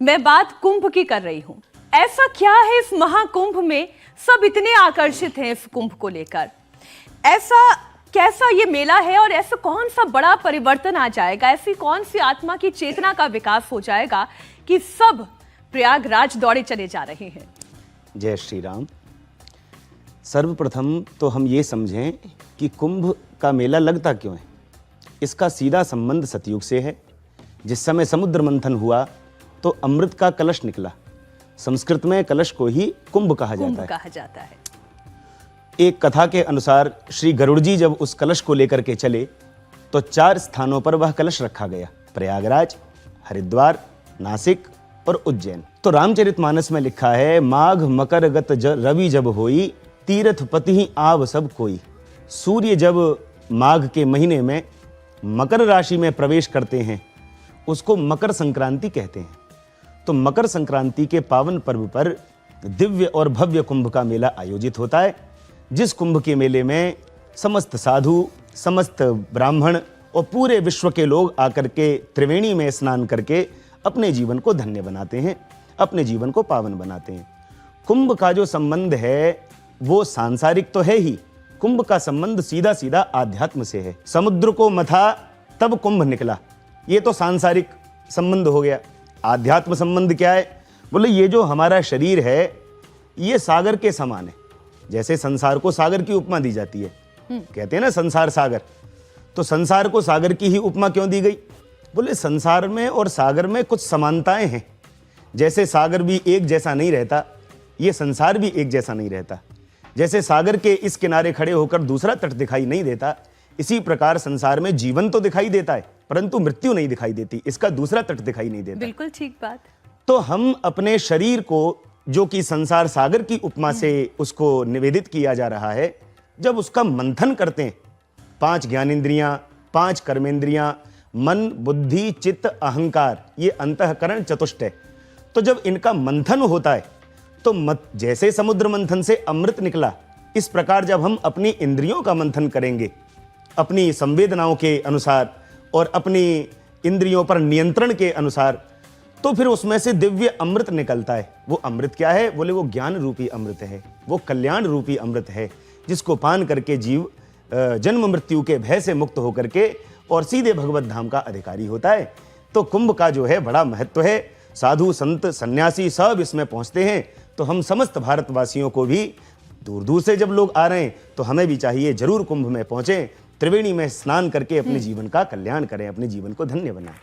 मैं बात कुंभ की कर रही हूं। ऐसा क्या है इस महाकुंभ में, सब इतने आकर्षित हैं इस कुंभ को लेकर। ऐसा कैसा ये मेला है और ऐसा कौन सा बड़ा परिवर्तन आ जाएगा, ऐसी कौन सी आत्मा की चेतना का विकास हो जाएगा कि सब प्रयागराज दौड़े चले जा रहे हैं। जय श्री राम। सर्वप्रथम तो हम ये समझें कि कुंभ का मेला लगता क्यों है। इसका सीधा संबंध सतयुग से है। जिस समय समुद्र मंथन हुआ तो अमृत का कलश निकला। संस्कृत में कलश को ही कुंभ कहा जाता है। एक कथा के अनुसार श्री गरुड़ जी जब उस कलश को लेकर के चले तो 4 स्थानों पर वह कलश रखा गया, प्रयागराज, हरिद्वार, नासिक और उज्जैन। तो रामचरितमानस में लिखा है, माघ मकर गत रवि जब होई, तीर्थ पति ही आव सब कोई। सूर्य जब माघ के महीने में मकर राशि में प्रवेश करते हैं उसको मकर संक्रांति कहते हैं। तो मकर संक्रांति के पावन पर्व पर दिव्य और भव्य कुंभ का मेला आयोजित होता है, जिस कुंभ के मेले में समस्त साधु, समस्त ब्राह्मण और पूरे विश्व के लोग आकर के त्रिवेणी में स्नान करके अपने जीवन को धन्य बनाते हैं, अपने जीवन को पावन बनाते हैं। कुंभ का जो संबंध है वो सांसारिक तो है ही, कुंभ का संबंध सीधा सीधा आध्यात्म से है। समुद्र को मथा तब कुंभ निकला, ये तो सांसारिक संबंध हो गया। आध्यात्म संबंध क्या है? बोले ये जो हमारा शरीर है ये सागर के समान है। जैसे संसार को सागर की उपमा दी जाती है, कहते हैं ना संसार सागर, तो संसार को सागर की ही उपमा क्यों दी गई? बोले संसार में और सागर में कुछ समानताएं हैं। जैसे सागर भी एक जैसा नहीं रहता, ये संसार भी एक जैसा नहीं रहता। जैसे सागर के इस किनारे खड़े होकर दूसरा तट दिखाई नहीं देता, इसी प्रकार संसार में जीवन तो दिखाई देता है परंतु मृत्यु नहीं दिखाई देती, इसका दूसरा तट दिखाई नहीं देता। बिल्कुल ठीक बात। तो हम अपने शरीर को, जो कि संसार सागर की उपमा से उसको निवेदित किया जा रहा है, जब उसका मंथन करते हैं, 5 ज्ञानेंद्रियां, 5 कर्मेंद्रियां, मन, बुद्धि, चित्त, अहंकार, ये अंतःकरण चतुष्ट है। तो जब इनका मंथन होता है तो जैसे समुद्र मंथन से अमृत निकला, इस प्रकार जब हम अपनी इंद्रियों का मंथन करेंगे अपनी संवेदनाओं के अनुसार और अपनी इंद्रियों पर नियंत्रण के अनुसार, तो फिर उसमें से दिव्य अमृत निकलता है। वो अमृत क्या है? बोले वो ज्ञान रूपी अमृत है, वो कल्याण रूपी अमृत है, जिसको पान करके जीव जन्म मृत्यु के भय से मुक्त होकर के और सीधे भगवत धाम का अधिकारी होता है। तो कुंभ का जो है बड़ा महत्व है। साधु संत सन्यासी सब इसमें पहुंचते हैं। तो हम समस्त भारतवासियों को भी, दूर दूर से जब लोग आ रहे हैं तो हमें भी चाहिए जरूर कुंभ में पहुंचें, त्रिवेणी में स्नान करके अपने जीवन का कल्याण करें, अपने जीवन को धन्य बनाएं।